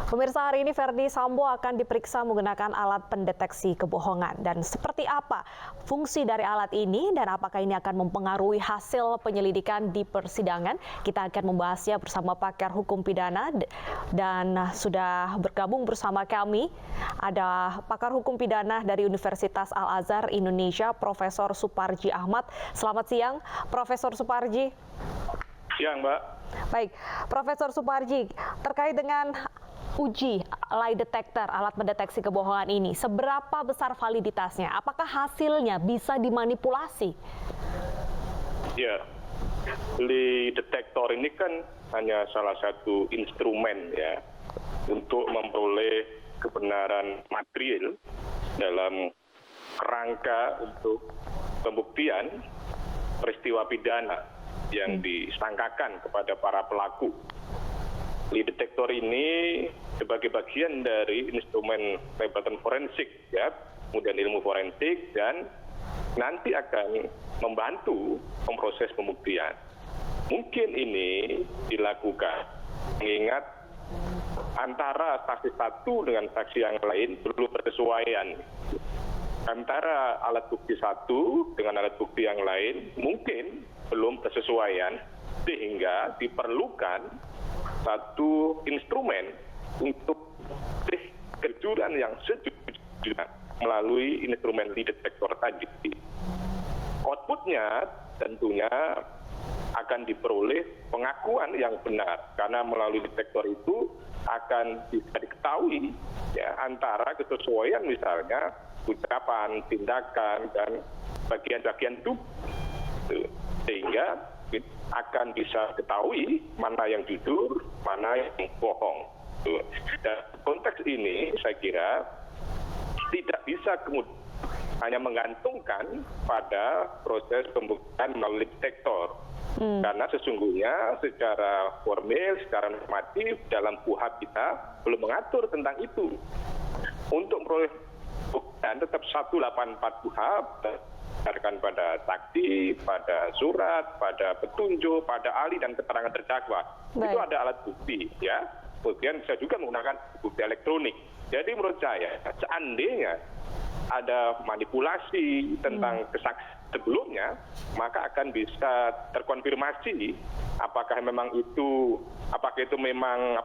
Pemirsa, hari ini Verdi Sambo akan diperiksa menggunakan alat pendeteksi kebohongan. Dan seperti apa fungsi dari alat ini dan apakah ini akan mempengaruhi hasil penyelidikan di persidangan? Kita akan membahasnya bersama pakar hukum pidana dan sudah bergabung bersama kami ada pakar hukum pidana dari Universitas Al-Azhar Indonesia, Profesor Suparji Ahmad. Selamat siang, Profesor Suparji. Siang, Mbak. Baik, Profesor Suparji, terkait dengan uji lie detector, alat mendeteksi kebohongan ini, seberapa besar validitasnya? Apakah hasilnya bisa dimanipulasi? Ya, lie detector ini kan hanya salah satu instrumen ya untuk memperoleh kebenaran material dalam kerangka untuk pembuktian peristiwa pidana yang disangkakan kepada para pelaku. Lie detector ini sebagai bagian dari instrumen laboratorium forensik, ya, kemudian ilmu forensik, dan nanti akan membantu memproses pembuktian. Mungkin ini dilakukan mengingat antara saksi satu dengan saksi yang lain belum bersesuaian. Antara alat bukti satu dengan alat bukti yang lain mungkin belum bersesuaian, sehingga diperlukan satu instrumen untuk kejujuran yang sejujurnya melalui instrumen lie detector tadi. Outputnya tentunya akan diperoleh pengakuan yang benar, karena melalui detektor itu akan bisa diketahui ya, antara kesesuaian misalnya ucapan, tindakan, dan bagian-bagian tubuh, sehingga akan bisa ketahui mana yang jujur, mana yang bohong. Dan konteks ini saya kira tidak bisa kemudian hanya menggantungkan pada proses pembuktian melalui detektor. Karena sesungguhnya secara formil, secara normatif dalam KUHP kita belum mengatur tentang itu. Untuk memperoleh buktian tetap 184 KUHP berdasarkan pada saksi, pada surat, pada petunjuk, pada ahli dan keterangan terdakwa. Itu ada alat bukti, ya. Kemudian bisa juga menggunakan bukti elektronik. Jadi menurut saya, seandainya ada manipulasi tentang kesaksian sebelumnya, maka akan bisa terkonfirmasi apakah itu memang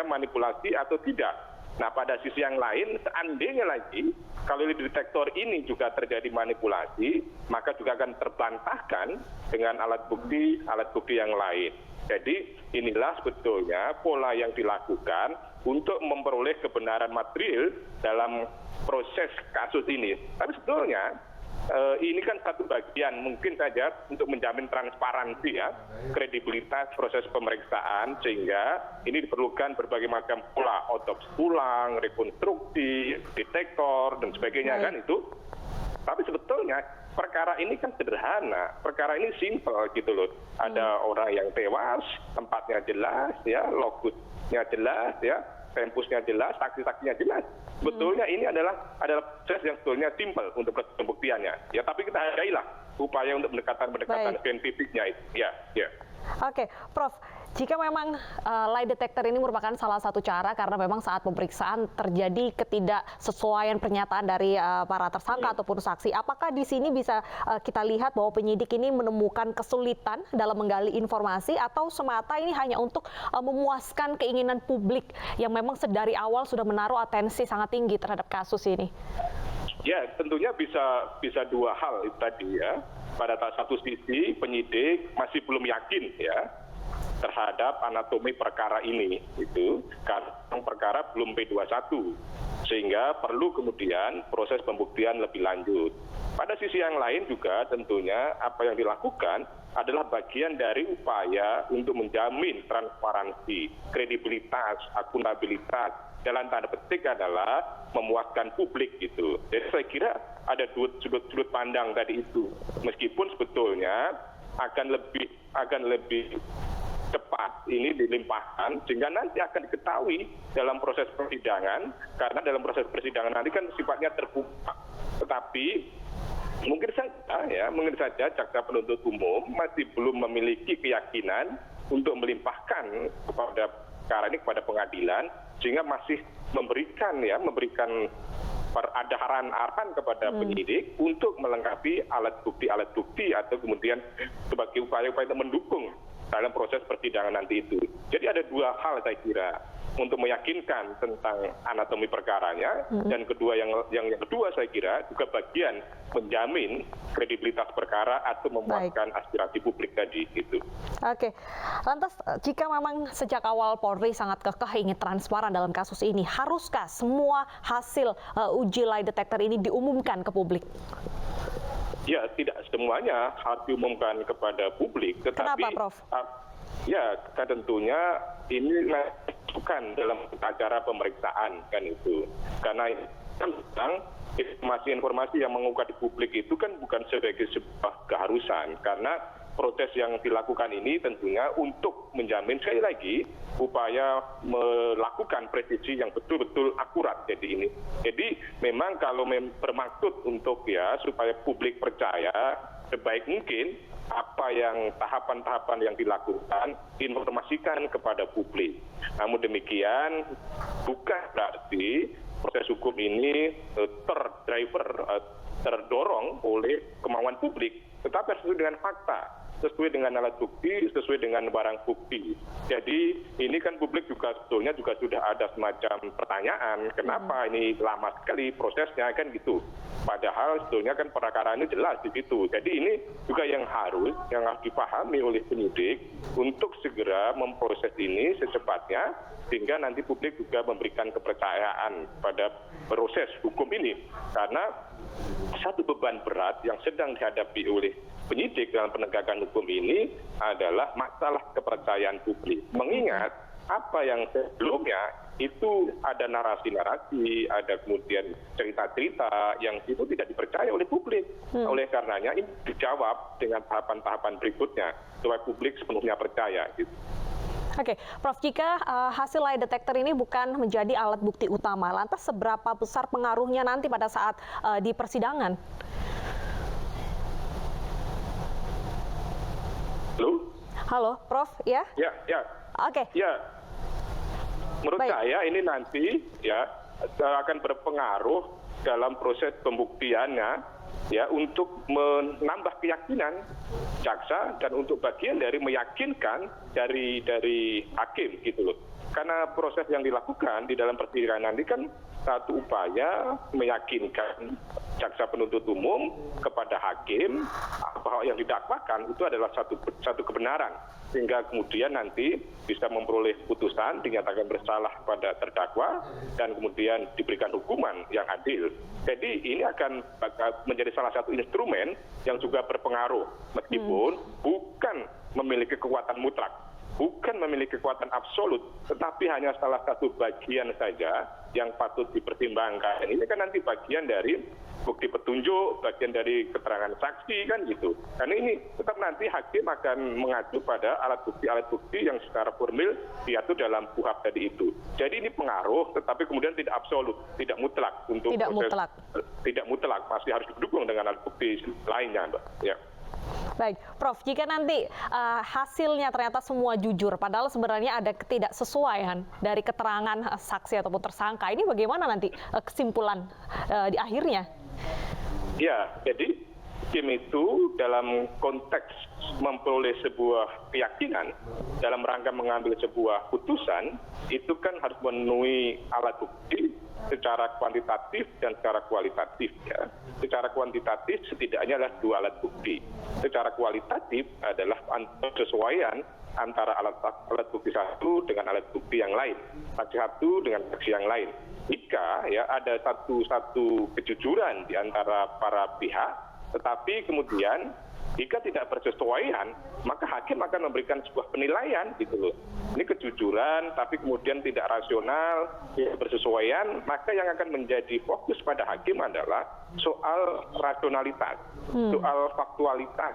manipulasi atau tidak. Nah, pada sisi yang lain, seandainya lagi kalau lie detektor ini juga terjadi manipulasi, maka juga akan terbantahkan dengan alat bukti yang lain. Jadi inilah sebetulnya pola yang dilakukan untuk memperoleh kebenaran material dalam proses kasus ini. Tapi sebetulnya ini kan satu bagian mungkin saja untuk menjamin transparansi ya, kredibilitas proses pemeriksaan, sehingga ini diperlukan berbagai macam pola, otopsi ulang, rekonstruksi, detektor dan sebagainya kan itu. Tapi sebetulnya perkara ini kan sederhana, perkara ini simpel gitu loh. Ada orang yang tewas, tempatnya jelas ya, lokusnya jelas ya, tempusnya jelas, saksi-saksinya jelas. Sebetulnya ini adalah proses yang sebetulnya simpel untuk proses pembuktiannya. Ya, tapi kita hargailah upaya untuk pendekatan saintifiknya itu. Ya. Oke, Prof. Jika memang lie detector ini merupakan salah satu cara karena memang saat pemeriksaan terjadi ketidaksesuaian pernyataan dari para tersangka ataupun saksi, apakah di sini bisa kita lihat bahwa penyidik ini menemukan kesulitan dalam menggali informasi atau semata ini hanya untuk memuaskan keinginan publik yang memang sedari awal sudah menaruh atensi sangat tinggi terhadap kasus ini? Ya, tentunya bisa dua hal itu tadi ya. Pada satu sisi penyidik masih belum yakin ya terhadap anatomi perkara ini, itu karena perkara belum P21, sehingga perlu kemudian proses pembuktian lebih lanjut. Pada sisi yang lain juga tentunya apa yang dilakukan adalah bagian dari upaya untuk menjamin transparansi, kredibilitas, akuntabilitas. Dalam tanda petik adalah memuaskan publik gitu. Jadi saya kira ada dua sudut pandang tadi itu. Meskipun sebetulnya akan lebih cepat ini dilimpahkan sehingga nanti akan diketahui dalam proses persidangan, karena dalam proses persidangan nanti kan sifatnya terbuka. Tetapi mungkin saja jaksa penuntut umum masih belum memiliki keyakinan untuk melimpahkan kepada perkara ini kepada pengadilan, sehingga masih memberikan ada arahan kepada penyidik untuk melengkapi alat bukti atau kemudian sebagai upaya-upaya mendukung dalam proses persidangan nanti itu. Jadi ada dua hal saya kira untuk meyakinkan tentang anatomi perkaranya, dan yang kedua saya kira juga bagian menjamin kredibilitas perkara atau memuaskan aspirasi publik tadi gitu. Oke, lantas jika memang sejak awal Polri sangat kekeh ingin transparan dalam kasus ini, haruskah semua hasil uji lie detector ini diumumkan ke publik? Ya, tidak semuanya harus diumumkan kepada publik, tetapi kenapa, Prof? Ya, tentunya ini bukan dalam acara pemeriksaan kan itu. Karena informasi-informasi yang mengungkap di publik itu kan bukan sebagai sebuah keharusan, karena proses yang dilakukan ini tentunya untuk menjamin sekali lagi upaya melakukan presisi yang betul-betul akurat. Jadi memang kalau bermaksud untuk supaya publik percaya, sebaik mungkin apa yang tahapan-tahapan yang dilakukan informasikan kepada publik. Namun demikian bukan berarti proses hukum ini terdorong oleh kemauan publik, tetapi sesuai dengan fakta, sesuai dengan alat bukti, sesuai dengan barang bukti. Jadi ini kan publik juga sebetulnya sudah ada semacam pertanyaan, kenapa ini lama sekali prosesnya kan gitu. Padahal sebetulnya kan perkara ini jelas di situ. Jadi ini juga yang harus dipahami oleh penyidik untuk segera memproses ini secepatnya, sehingga nanti publik juga memberikan kepercayaan pada proses hukum ini. Karena satu beban berat yang sedang dihadapi oleh penyidik dalam penegakan hukum ini adalah masalah kepercayaan publik. Mengingat apa yang sebelumnya itu ada narasi-narasi, ada kemudian cerita-cerita yang itu tidak dipercaya oleh publik. Oleh karenanya ini dijawab dengan tahapan-tahapan berikutnya supaya publik sepenuhnya percaya. Gitu. Oke, Prof, jika hasil lie detector ini bukan menjadi alat bukti utama, lantas seberapa besar pengaruhnya nanti pada saat di persidangan? Halo, Prof, ya? Ya. Oke. Ya. Menurut saya ini nanti akan berpengaruh dalam proses pembuktiannya untuk menambah keyakinan jaksa dan untuk bagian dari meyakinkan dari hakim gitu loh. Karena proses yang dilakukan di dalam persidangan nanti kan satu upaya meyakinkan jaksa penuntut umum kepada hakim bahwa yang didakwakan itu adalah satu kebenaran, sehingga kemudian nanti bisa memperoleh putusan dinyatakan bersalah pada terdakwa dan kemudian diberikan hukuman yang adil. Jadi ini akan menjadi salah satu instrumen yang juga berpengaruh meskipun bukan memiliki kekuatan mutlak, bukan memiliki kekuatan absolut, tetapi hanya salah satu bagian saja yang patut dipertimbangkan. Ini kan nanti bagian dari bukti petunjuk, bagian dari keterangan saksi kan gitu. Karena ini tetap nanti hakim akan mengacu pada alat bukti yang secara formil diatur dalam KUHP tadi itu. Jadi ini pengaruh, tetapi kemudian tidak absolut, tidak mutlak untuk tidak mutlak, masih harus didukung dengan alat bukti lainnya, Mbak. Ya. Baik, Prof, jika nanti hasilnya ternyata semua jujur, padahal sebenarnya ada ketidaksesuaian dari keterangan saksi ataupun tersangka, ini bagaimana nanti kesimpulan di akhirnya? Ya, jadi hakim itu dalam konteks memperoleh sebuah keyakinan dalam rangka mengambil sebuah putusan, itu kan harus memenuhi alat bukti secara kuantitatif dan secara kualitatif. Ya. Secara kuantitatif setidaknya adalah dua alat bukti. Secara kualitatif adalah kesesuaian antara alat bukti satu dengan alat bukti yang lain, saksi satu dengan saksi yang lain. Jika ada satu kejujuran di antara para pihak, tetapi kemudian jika tidak bersesuaian, maka hakim akan memberikan sebuah penilaian gitu loh. Ini kejujuran, tapi kemudian tidak rasional, tidak bersesuaian, maka yang akan menjadi fokus pada hakim adalah soal rasionalitas. soal faktualitas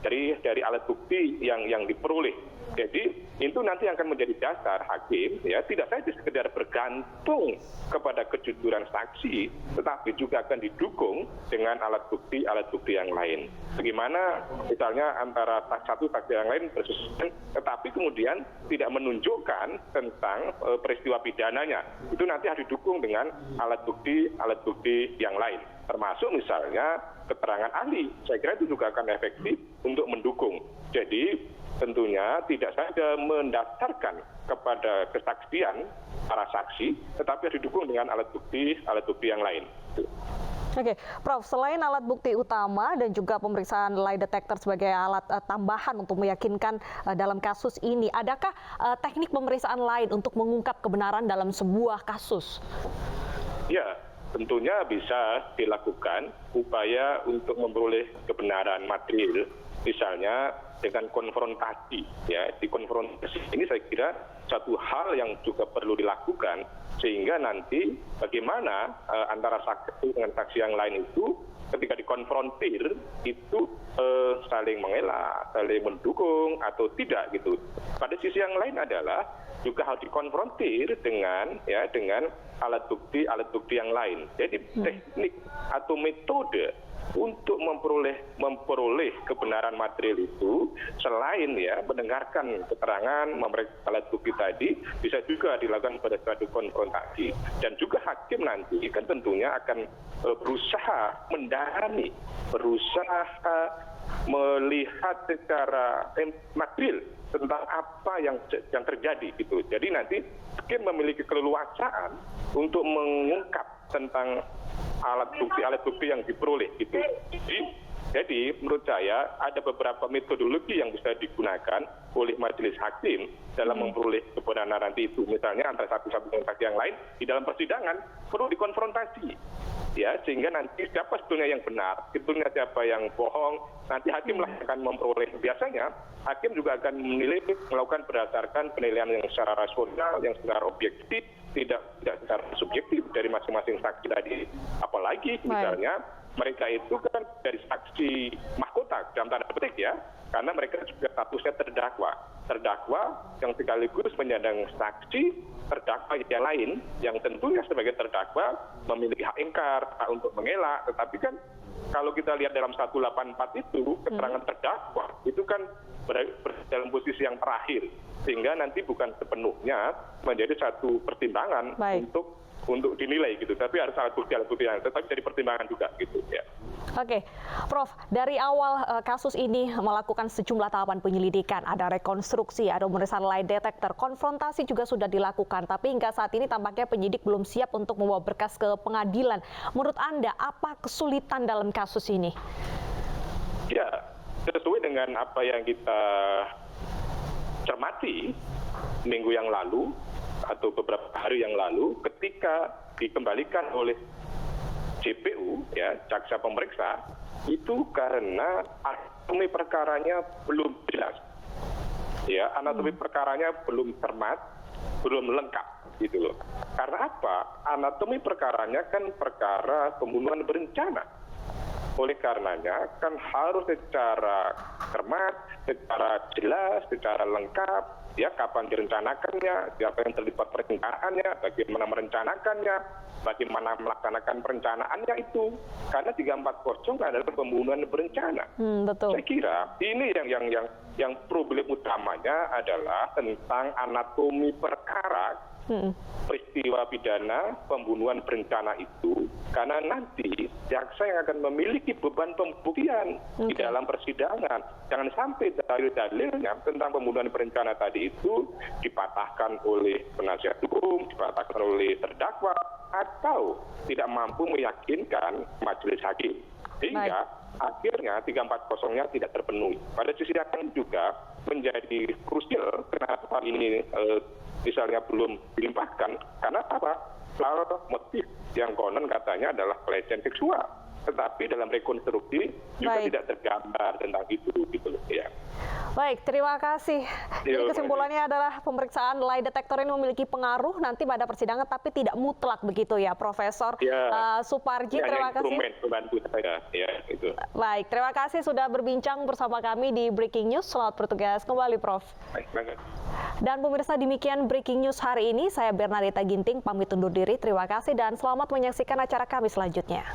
dari alat bukti yang diperoleh. Jadi itu nanti akan menjadi dasar hakim, ya, tidak saja sekedar bergantung kepada kejujuran saksi, tetapi juga akan didukung dengan alat bukti yang lain. Bagaimana misalnya antara satu saksi yang lain bersesuaian, tetapi kemudian tidak menunjukkan tentang peristiwa pidananya, itu nanti harus didukung dengan alat bukti yang lain, termasuk misalnya keterangan ahli. Saya kira itu juga akan efektif untuk mendukung. Jadi tentunya tidak saja mendasarkan kepada kesaksian para saksi, tetapi harus didukung dengan alat bukti yang lain. Oke, Prof, selain alat bukti utama dan juga pemeriksaan lie detector sebagai alat tambahan untuk meyakinkan dalam kasus ini, adakah teknik pemeriksaan lain untuk mengungkap kebenaran dalam sebuah kasus? Ya, tentunya bisa dilakukan upaya untuk memperoleh kebenaran material, misalnya dengan konfrontasi. Ya, di konfrontasi ini saya kira satu hal yang juga perlu dilakukan, sehingga nanti bagaimana antara saksi dengan saksi yang lain itu ketika dikonfrontir itu saling mengelak, saling mendukung atau tidak gitu. Pada sisi yang lain adalah juga harus dikonfrontir dengan alat bukti yang lain. Jadi teknik atau metode untuk memperoleh kebenaran material itu, selain mendengarkan keterangan, memeriksa alat bukti tadi, bisa juga dilakukan pada suatu konfrontasi. Dan juga hakim nanti kan tentunya akan berusaha mendalami, berusaha melihat secara material tentang apa yang terjadi gitu. Jadi nanti hakim memiliki keleluasaan untuk mengungkap tentang alat bukti yang diperoleh gitu. Jadi menurut saya ada beberapa metodologi yang bisa digunakan oleh majelis hakim dalam memperoleh kebenaran nanti itu. Misalnya antara satu dengan saksi yang lain di dalam persidangan perlu dikonfrontasi, ya, sehingga nanti siapa sebetulnya yang benar, sebetulnya siapa yang bohong, nanti hakimlah yang akan memperoleh. Biasanya hakim juga akan menilai, melakukan berdasarkan penilaian yang secara rasional, yang secara objektif, tidak secara subjektif dari masing-masing saksi tadi. Apalagi misalnya mereka itu kan dari saksi mahkota dalam tanda petik, ya, karena mereka juga statusnya terdakwa yang sekaligus menyandang saksi terdakwa yang lain yang tentunya sebagai terdakwa memiliki hak ingkar, hak untuk mengelak. Tetapi kan kalau kita lihat dalam 184 itu keterangan terdakwa itu kan dalam posisi yang terakhir, sehingga nanti bukan sepenuhnya menjadi satu pertimbangan untuk dinilai gitu, tapi harus alat bukti yang tetap jadi pertimbangan juga gitu, ya. Oke, Prof, dari awal kasus ini melakukan sejumlah tahapan penyelidikan, ada rekonstruksi, ada pemeriksaan lie detector, konfrontasi juga sudah dilakukan, tapi hingga saat ini tampaknya penyidik belum siap untuk membawa berkas ke pengadilan. Menurut Anda, apa kesulitan dalam kasus ini? Ya, sesuai dengan apa yang kita cermati minggu yang lalu atau beberapa hari yang lalu, ketika dikembalikan oleh JPU, ya, jaksa pemeriksa, itu karena anatomi perkaranya belum jelas, ya, anatomi perkaranya belum cermat, belum lengkap, gitu loh. Karena apa? Anatomi perkaranya kan perkara pembunuhan berencana. Oleh karenanya kan harus secara cermat, secara jelas, secara lengkap, ya, kapan direncanakannya, siapa yang terlibat perencanaannya, bagaimana merencanakannya, bagaimana melaksanakan perencanaannya itu. Karena 340 adalah pembunuhan berencana. Betul. Saya kira ini yang problem utamanya adalah tentang anatomi perkara peristiwa pidana pembunuhan berencana itu, karena nanti jaksa yang akan memiliki beban pembuktian di dalam persidangan. Jangan sampai dalil-dalilnya tentang pembunuhan berencana tadi itu dipatahkan oleh penasihat hukum, dipatahkan oleh terdakwa, atau tidak mampu meyakinkan majelis hakim, sehingga akhirnya 340-nya tidak terpenuhi. Pada sisi yang lain juga menjadi krusial kenapa ini misalnya belum dilimpahkan, karena apa? Soal motif yang konon katanya adalah pelecehan seksual, tetapi dalam rekonstruksi juga tidak tergambar tentang itu, gitu loh, ya. Baik, terima kasih. Jadi Yo, kesimpulannya adalah pemeriksaan lie detektor ini memiliki pengaruh nanti pada persidangan, tapi tidak mutlak begitu ya, Profesor Suparji. Ini Terima hanya kasih. instrumen membantu saya, ya itu. Baik, terima kasih sudah berbincang bersama kami di Breaking News. Selamat bertugas kembali, Prof. Baik banget. Dan pemirsa, demikian Breaking News hari ini. Saya Bernadita Ginting, pamit undur diri. Terima kasih dan selamat menyaksikan acara kami selanjutnya.